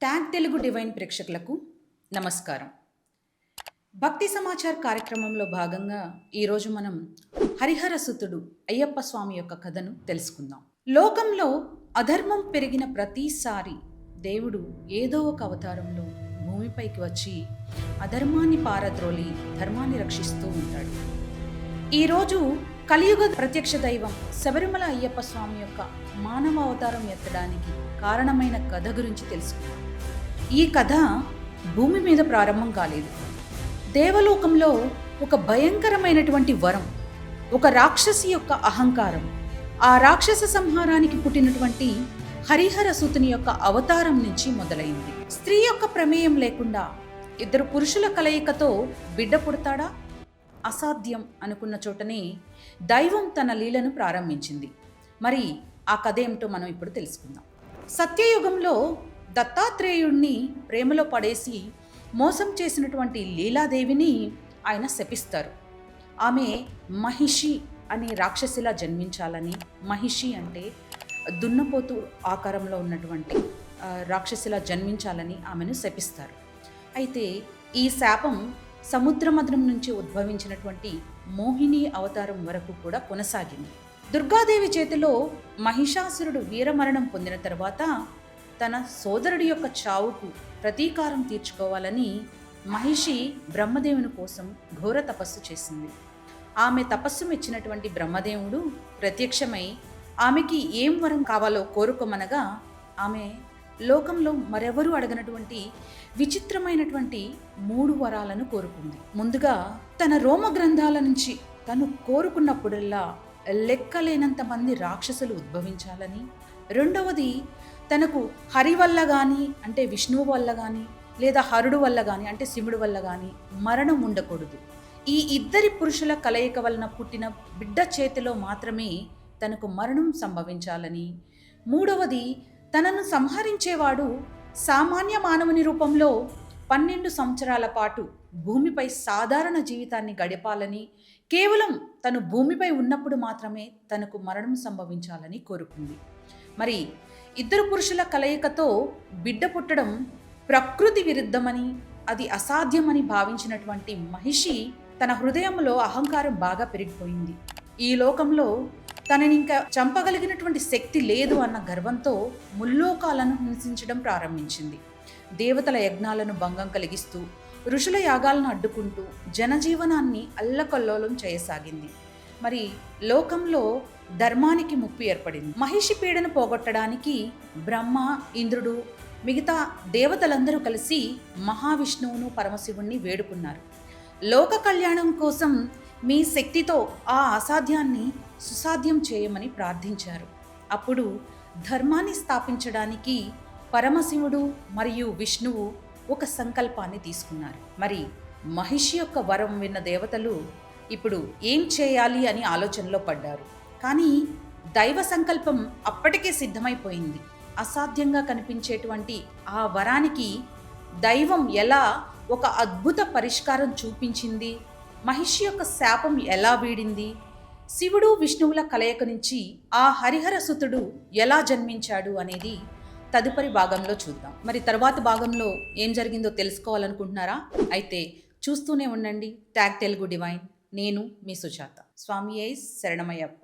Tag Telugu divine ప్రేక్షకులకు నమస్కారం. భక్తి సమాచార్ కార్యక్రమంలో భాగంగా ఈరోజు మనం హరిహరసుతుడు అయ్యప్ప స్వామి యొక్క కథను తెలుసుకుందాం. లోకంలో అధర్మం పెరిగిన ప్రతిసారి దేవుడు ఏదో ఒక అవతారంలో భూమిపైకి వచ్చి అధర్మాన్ని పారద్రోలి ధర్మాన్ని రక్షిస్తూ ఉంటాడు. ఈరోజు కలియుగ ప్రత్యక్ష దైవం శబరిమల అయ్యప్ప స్వామి యొక్క మానవ అవతారం ఎత్తడానికి కారణమైన కథ గురించి తెలుసుకుందాం. ఈ కథ భూమి మీద ప్రారంభం కాలేదు. దేవలోకంలో ఒక భయంకరమైనటువంటి వరం, ఒక రాక్షసి యొక్క అహంకారం, ఆ రాక్షస సంహారానికి పుట్టినటువంటి హరిహరసుతుని యొక్క అవతారం నుంచి మొదలైంది. స్త్రీ యొక్క ప్రమేయం లేకుండా ఇద్దరు పురుషుల కలయికతో బిడ్డ పుడతాడా? అసాధ్యం అనుకున్న చోటనే దైవం తన లీలను ప్రారంభించింది. మరి ఆ కథ ఏమిటో మనం ఇప్పుడు తెలుసుకుందాం. సత్యయుగంలో దత్తాత్రేయుణ్ణి ప్రేమలో పడేసి మోసం చేసినటువంటి లీలాదేవిని ఆయన శపిస్తారు. ఆమె మహిషి అనే రాక్షసిలా జన్మించాలని, మహిషి అంటే దున్నపోతు ఆకారంలో ఉన్నటువంటి రాక్షసిలా జన్మించాలని ఆమెను శపిస్తారు. అయితే ఈ శాపం సముద్ర మథనం నుంచి ఉద్భవించినటువంటి మోహిని అవతారం వరకు కూడా కొనసాగింది. దుర్గాదేవి చేతిలో మహిషాసురుడు వీరమరణం పొందిన తర్వాత తన సోదరుడి యొక్క చావుకు ప్రతీకారం తీర్చుకోవాలని మహిషి బ్రహ్మదేవుని కోసం ఘోర తపస్సు చేసింది. ఆమె తపస్సు మెచ్చినటువంటి బ్రహ్మదేవుడు ప్రత్యక్షమై ఆమెకి ఏం వరం కావాలో కోరుకోమనగా ఆమె లోకంలో మరెవరూ అడగనటువంటి విచిత్రమైనటువంటి 3 వరాలను కోరుకుంది. ముందుగా తన రోమ గ్రంథాల నుంచి తను కోరుకున్నప్పుడల్లా లెక్కలేనంత మంది రాక్షసులు ఉద్భవించాలని, రెండవది తనకు హరి వల్ల కానీ అంటే విష్ణువు వల్ల కానీ లేదా హరుడు వల్ల కానీ అంటే శివుడు వల్ల కానీ మరణం ఉండకూడదు. ఈ ఇద్దరి పురుషుల కలయిక వలన పుట్టిన బిడ్డ చేతిలో మాత్రమే తనకు మరణం సంభవించాలని, మూడవది తనను సంహరించేవాడు సామాన్య మానవుని రూపంలో 12 సంవత్సరాల పాటు భూమిపై సాధారణ జీవితాన్ని గడపాలని, కేవలం తను భూమిపై ఉన్నప్పుడు మాత్రమే తనకు మరణం సంభవించాలని కోరుకుంది. మరి ఇద్దరు పురుషుల కలయికతో బిడ్డ పుట్టడం ప్రకృతి విరుద్ధమని, అది అసాధ్యమని భావించినటువంటి మహిషి తన హృదయంలో అహంకారం బాగా పెరిగిపోయింది. ఈ లోకంలో తనని ఇంకా చంపగలిగినటువంటి శక్తి లేదు అన్న గర్వంతో ముల్లోకాలను హింసించడం ప్రారంభించింది. దేవతల యజ్ఞాలను భంగం కలిగిస్తూ, ఋషుల యాగాలను అడ్డుకుంటూ జనజీవనాన్ని అల్లకల్లోలం చేయసాగింది. మరి లోకంలో ధర్మానికి ముప్పు ఏర్పడింది. మహిషి పీడను పోగొట్టడానికి బ్రహ్మ, ఇంద్రుడు, మిగతా దేవతలందరూ కలిసి మహావిష్ణువును పరమశివుణ్ణి వేడుకున్నారు. లోక కళ్యాణం కోసం మీ శక్తితో ఆ అసాధ్యాన్ని సుసాధ్యం చేయమని ప్రార్థించారు. అప్పుడు ధర్మాన్ని స్థాపించడానికి పరమశివుడు మరియు విష్ణువు ఒక సంకల్పాన్ని తీసుకున్నారు. మరి మహిషి యొక్క వరం విన్న దేవతలు ఇప్పుడు ఏం చేయాలి అని ఆలోచనలో పడ్డారు. కానీ దైవ సంకల్పం అప్పటికే సిద్ధమైపోయింది. అసాధ్యంగా కనిపించేటువంటి ఆ వరానికి దైవం ఎలా ఒక అద్భుత పరిష్కారం చూపించింది, మహిషి యొక్క శాపం ఎలా వీడింది, శివుడు విష్ణువుల కలయిక నుంచి ఆ హరిహరసుతుడు ఎలా జన్మించాడు అనేది తదుపరి భాగంలో చూద్దాం. మరి తర్వాత భాగంలో ఏం జరిగిందో తెలుసుకోవాలనుకుంటున్నారా? అయితే చూస్తూనే ఉండండి ట్యాగ్ తెలుగు డివైన్. నేను మీ సుజాత. స్వామియే శరణమయ్యప్ప.